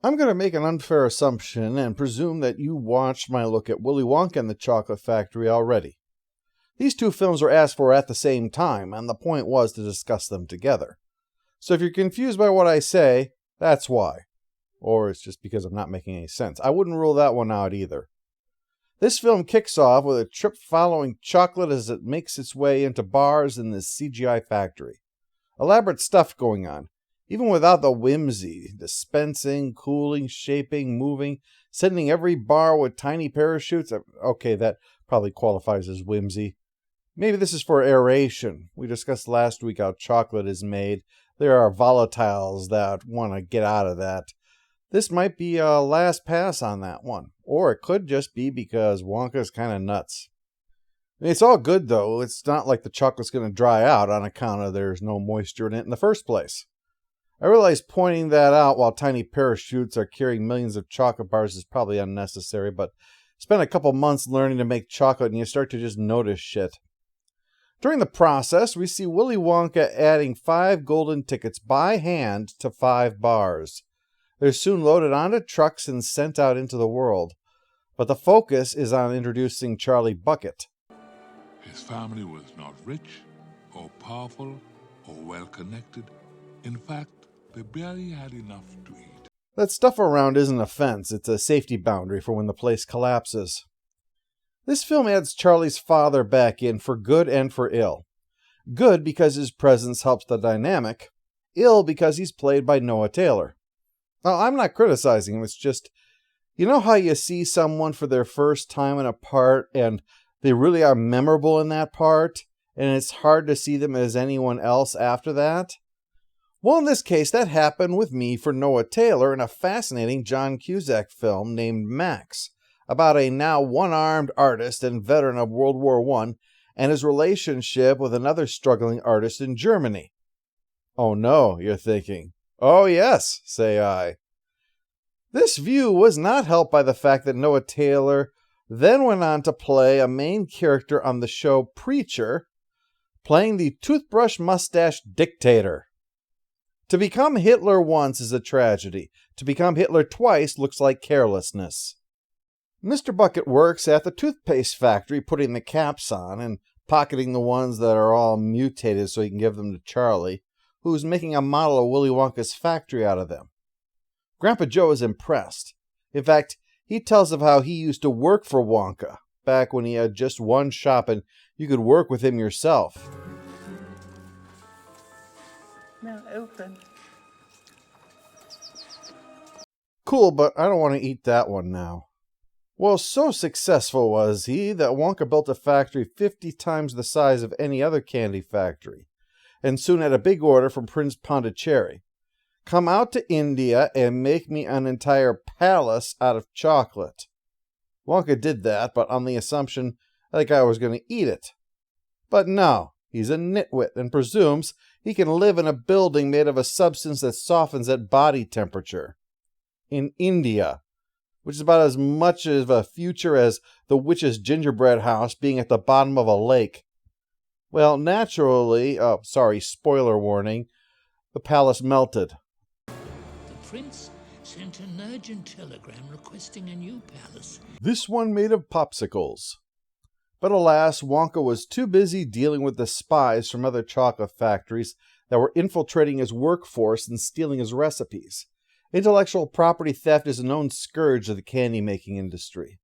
I'm going to make an unfair assumption and presume that you watched my look at Willy Wonka and the Chocolate Factory already. These two films were asked for at the same time, and the point was to discuss them together. So if you're confused by what I say, that's why. Or it's just because I'm not making any sense. I wouldn't rule that one out either. This film kicks off with a trip following chocolate as it makes its way into bars in this CGI factory. Elaborate stuff going on, even without the whimsy, dispensing, cooling, shaping, moving, sending every bar with tiny parachutes. Okay, that probably qualifies as whimsy. Maybe this is for aeration. We discussed last week how chocolate is made. There are volatiles that want to get out of that. This might be a last pass on that one. Or it could just be because Wonka's kind of nuts. It's all good, though. It's not like the chocolate's going to dry out on account of there's no moisture in it in the first place. I realize pointing that out while tiny parachutes are carrying millions of chocolate bars is probably unnecessary, but spend a couple months learning to make chocolate and you start to just notice shit. During the process, we see Willy Wonka adding 5 golden tickets by hand to 5 bars. They're soon loaded onto trucks and sent out into the world. But the focus is on introducing Charlie Bucket. His family was not rich, or powerful, or well-connected. In fact, they barely had enough to eat. That stuff around isn't a fence, it's a safety boundary for when the place collapses. This film adds Charlie's father back in for good and for ill. Good because his presence helps the dynamic. Ill because he's played by Noah Taylor. Now, I'm not criticizing him, it's just, you know how you see someone for their first time in a part and they really are memorable in that part, and it's hard to see them as anyone else after that? Well, in this case, that happened with me for Noah Taylor in a fascinating John Cusack film named Max, about a now one-armed artist and veteran of World War I and his relationship with another struggling artist in Germany. Oh no, you're thinking. Oh yes, say I. This view was not helped by the fact that Noah Taylor then went on to play a main character on the show Preacher, playing the toothbrush-mustached dictator. To become Hitler once is a tragedy. To become Hitler twice looks like carelessness. Mr. Bucket works at the toothpaste factory putting the caps on and pocketing the ones that are all mutated so he can give them to Charlie, who's making a model of Willy Wonka's factory out of them. Grandpa Joe is impressed. In fact, he tells of how he used to work for Wonka, back when he had just one shop and you could work with him yourself. Now open. Cool, but I don't want to eat that one now. Well, so successful was he that Wonka built a factory 50 times the size of any other candy factory, and soon had a big order from Prince Pondicherry. Come out to India and make me an entire palace out of chocolate. Wonka did that, but on the assumption that the guy was going to eat it. But no, he's a nitwit and presumes he can live in a building made of a substance that softens at body temperature. In India, which is about as much of a future as the witch's gingerbread house being at the bottom of a lake. Well, naturally, spoiler warning, the palace melted. The prince sent an urgent telegram requesting a new palace. This one made of popsicles. But alas, Wonka was too busy dealing with the spies from other chocolate factories that were infiltrating his workforce and stealing his recipes. Intellectual property theft is a known scourge of the candy-making industry.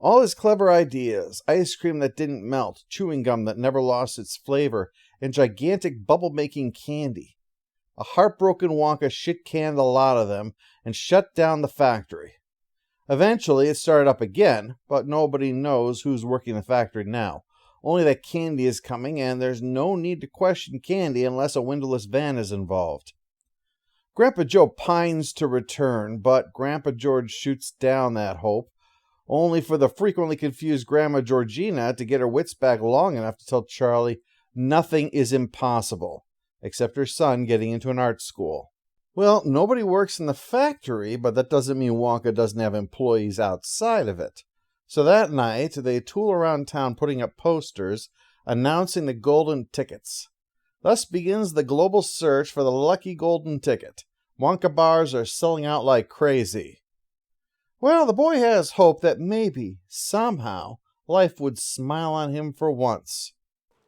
All his clever ideas, ice cream that didn't melt, chewing gum that never lost its flavor, and gigantic bubble-making candy. A heartbroken Wonka shit-canned a lot of them and shut down the factory. Eventually, it started up again, but nobody knows who's working the factory now. Only that candy is coming, and there's no need to question candy unless a windowless van is involved. Grandpa Joe pines to return, but Grandpa George shoots down that hope, only for the frequently confused Grandma Georgina to get her wits back long enough to tell Charlie nothing is impossible, except her son getting into an art school. Well, nobody works in the factory, but that doesn't mean Wonka doesn't have employees outside of it. So that night, they tool around town putting up posters announcing the golden tickets. Thus begins the global search for the lucky golden ticket, Wonka bars are selling out like crazy. Well, the boy has hope that maybe, somehow, life would smile on him for once.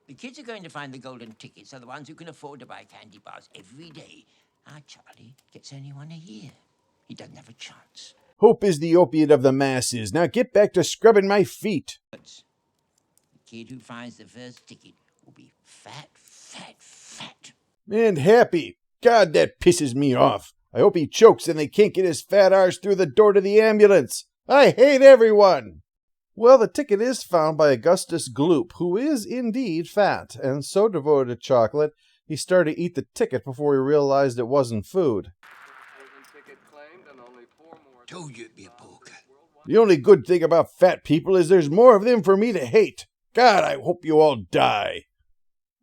The kids are going to find the golden tickets are the ones who can afford to buy candy bars every day. Our Charlie gets only one a year. He doesn't have a chance. Hope is the opiate of the masses. Now get back to scrubbing my feet. But the kid who finds the first ticket will be fat, fat, fat. And happy. God, that pisses me off. I hope he chokes and they can't get his fat arse through the door to the ambulance. I hate everyone. Well, the ticket is found by Augustus Gloop, who is indeed fat, and so devoted to chocolate, he started to eat the ticket before he realized it wasn't food. Told you it'd be a poker. The only good thing about fat people is there's more of them for me to hate. God, I hope you all die.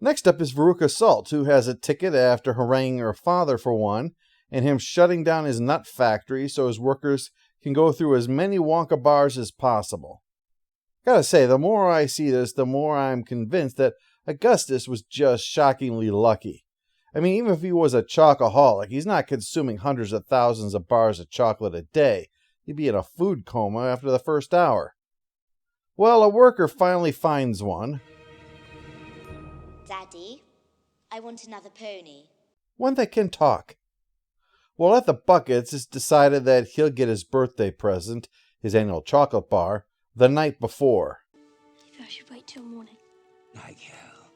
Next up is Veruca Salt, who has a ticket after haranguing her father for one, and him shutting down his nut factory so his workers can go through as many Wonka bars as possible. Gotta say, the more I see this, the more I'm convinced that Augustus was just shockingly lucky. I mean, even if he was a chocoholic, he's not consuming hundreds of thousands of bars of chocolate a day. He'd be in a food coma after the first hour. Well, a worker finally finds one. Daddy, I want another pony. One that can talk. Well, at the Buckets, it's decided that he'll get his birthday present, his annual chocolate bar, the night before. Maybe I should wait till morning. Like hell.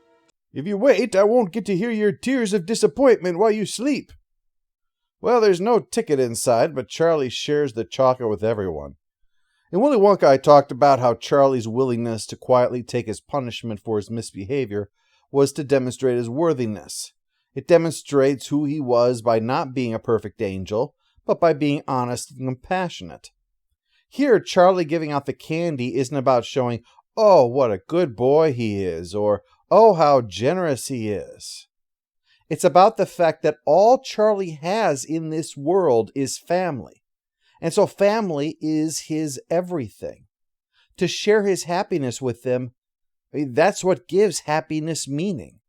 If you wait, I won't get to hear your tears of disappointment while you sleep. Well, there's no ticket inside, but Charlie shares the chocolate with everyone. In Willy Wonka, I talked about how Charlie's willingness to quietly take his punishment for his misbehavior was to demonstrate his worthiness. It demonstrates who he was by not being a perfect angel, but by being honest and compassionate. Here, Charlie giving out the candy isn't about showing, oh, what a good boy he is, or, oh, how generous he is. It's about the fact that all Charlie has in this world is family. And so family is his everything. To share his happiness with them, that's what gives happiness meaning.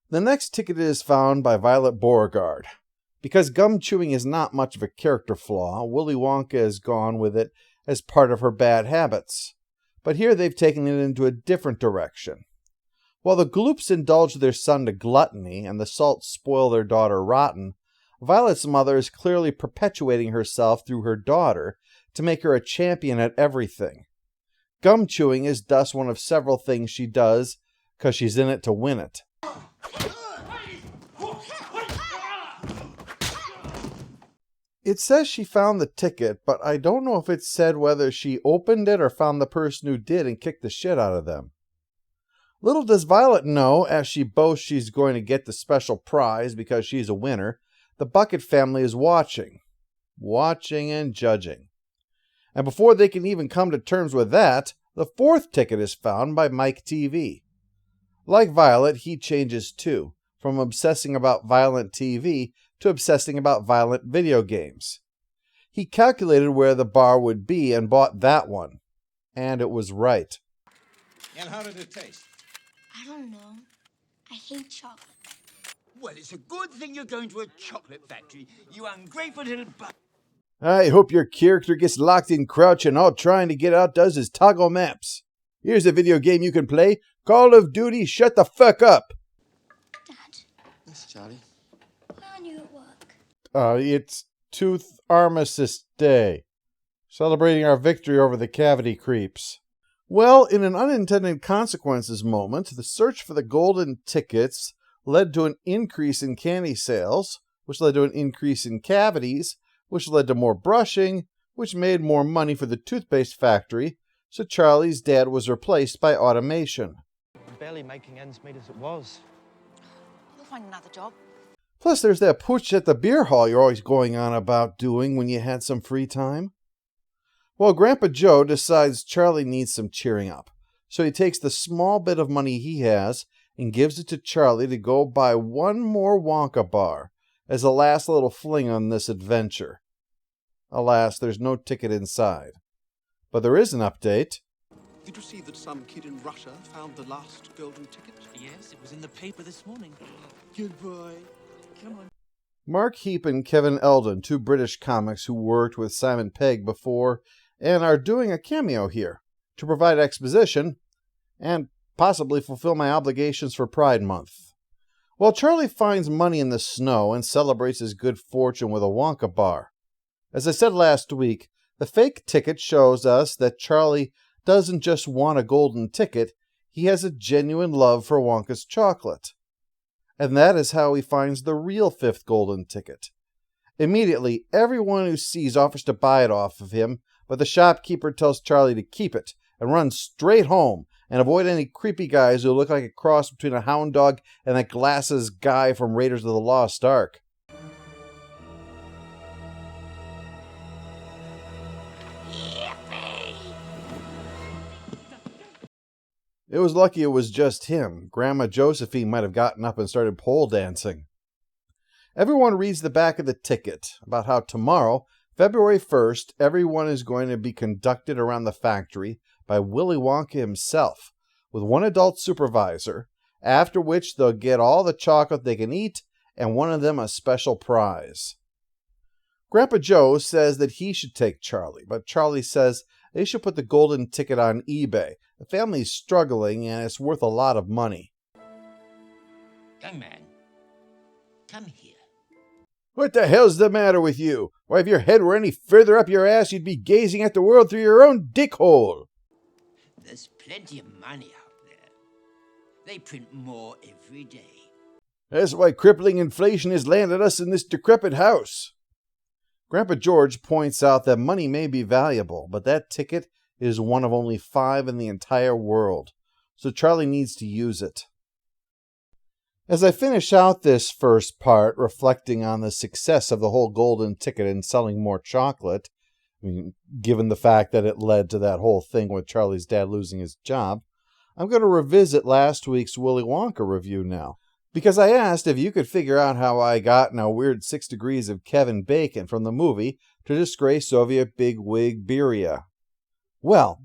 The next ticket is found by Violet Beauregard. Because gum chewing is not much of a character flaw, Willy Wonka has gone with it as part of her bad habits. But here they've taken it into a different direction. While the Gloops indulge their son to gluttony and the Salts spoil their daughter rotten, Violet's mother is clearly perpetuating herself through her daughter to make her a champion at everything. Gum chewing is thus one of several things she does because she's in it to win it. It says she found the ticket, but I don't know if it said whether she opened it or found the person who did and kicked the shit out of them. Little does Violet know, as she boasts she's going to get the special prize because she's a winner, the Bucket family is watching. Watching and judging. And before they can even come to terms with that, the fourth ticket is found by Mike TV. Like Violet, he changes too, from obsessing about violent TV to obsessing about violent video games. He calculated where the bar would be and bought that one. And it was right. And how did it taste? I don't know. I hate chocolate. Well, it's a good thing you're going to a chocolate factory, you ungrateful little butt. I hope your character gets locked in crouch and all trying to get out does is toggle maps. Here's a video game you can play. Call of Duty, shut the fuck up. Dad, Yes, Charlie. why aren't you at work? It's Tooth Armistice Day. Celebrating our victory over the cavity creeps. Well, in an unintended consequences moment, the search for the golden tickets led to an increase in candy sales, which led to an increase in cavities, which led to more brushing, which made more money for the toothpaste factory, so Charlie's dad was replaced by automation. I'm barely making ends meet as it was. You'll find another job. Plus, there's that pooch at the beer hall you're always going on about doing when you had some free time. Well, Grandpa Joe decides Charlie needs some cheering up, so he takes the small bit of money he has and gives it to Charlie to go buy one more Wonka bar as a last little fling on this adventure. Alas, there's no ticket inside. But there is an update. Did you see that some kid in Russia found the last golden ticket? Yes, it was in the paper this morning. Good boy. Come on. Mark Heap and Kevin Eldon, two British comics who worked with Simon Pegg before and are doing a cameo here to provide exposition and possibly fulfill my obligations for Pride Month. Well, Charlie finds money in the snow and celebrates his good fortune with a Wonka bar. As I said last week, the fake ticket shows us that Charlie doesn't just want a golden ticket, he has a genuine love for Wonka's chocolate. And that is how he finds the real fifth golden ticket. Immediately, everyone who sees offers to buy it off of him, but the shopkeeper tells Charlie to keep it and run straight home and avoid any creepy guys who look like a cross between a hound dog and that glasses guy from Raiders of the Lost Ark. It was lucky it was just him. Grandma Josephine might have gotten up and started pole dancing. Everyone reads the back of the ticket about how tomorrow, February 1st, everyone is going to be conducted around the factory by Willy Wonka himself, with one adult supervisor, after which they'll get all the chocolate they can eat and one of them a special prize. Grandpa Joe says that he should take Charlie, but Charlie says they should put the golden ticket on eBay. The family's struggling and it's worth a lot of money. Young man, come here. What the hell's the matter with you? Why, if your head were any further up your ass, you'd be gazing at the world through your own dick hole. There's plenty of money out there. They print more every day. That's why crippling inflation has landed us in this decrepit house. Grandpa George points out that money may be valuable, but that ticket is one of only 5 in the entire world, so Charlie needs to use it. As I finish out this first part, reflecting on the success of the whole golden ticket in selling more chocolate, given the fact that it led to that whole thing with Charlie's dad losing his job, I'm going to revisit last week's Willy Wonka review now. Because I asked if you could figure out how I got in a weird 6 degrees of Kevin Bacon from the movie to disgrace Soviet bigwig Beria. Well,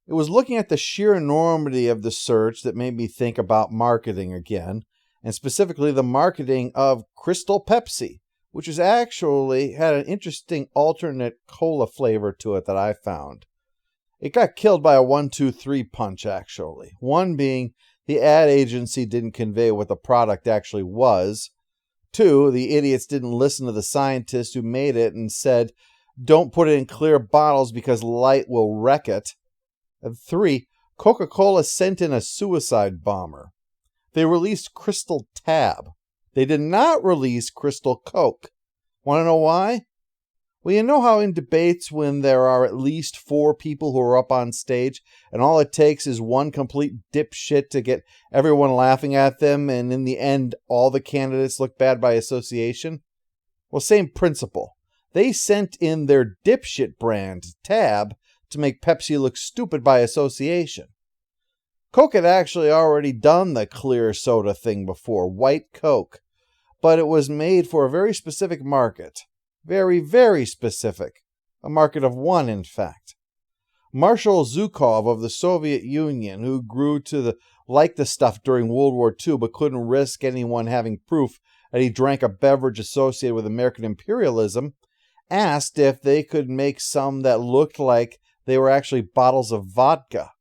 it was looking at the sheer enormity of the search that made me think about marketing again, and specifically the marketing of Crystal Pepsi, which has actually had an interesting alternate cola flavor to it that I found. It got killed by a 1-2-3 punch, actually. One being the ad agency didn't convey what the product actually was. 2, the idiots didn't listen to the scientists who made it and said, don't put it in clear bottles because light will wreck it. And 3, Coca-Cola sent in a suicide bomber. They released Crystal Tab. They did not release Crystal Coke. Want to know why? Well, you know how in debates when there are at least 4 people who are up on stage and all it takes is one complete dipshit to get everyone laughing at them and in the end all the candidates look bad by association? Well, same principle. They sent in their dipshit brand, Tab, to make Pepsi look stupid by association. Coke had actually already done the clear soda thing before, White Coke, but it was made for a very specific market. Very, very specific. A market of one, in fact. Marshal Zhukov of the Soviet Union, who grew to like the stuff during World War II but couldn't risk anyone having proof that he drank a beverage associated with American imperialism, asked if they could make some that looked like they were actually bottles of vodka.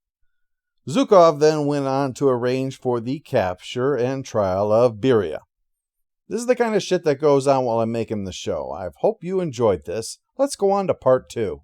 Zhukov then went on to arrange for the capture and trial of Beria. This is the kind of shit that goes on while I'm making the show. I hope you enjoyed this. Let's go on to part 2.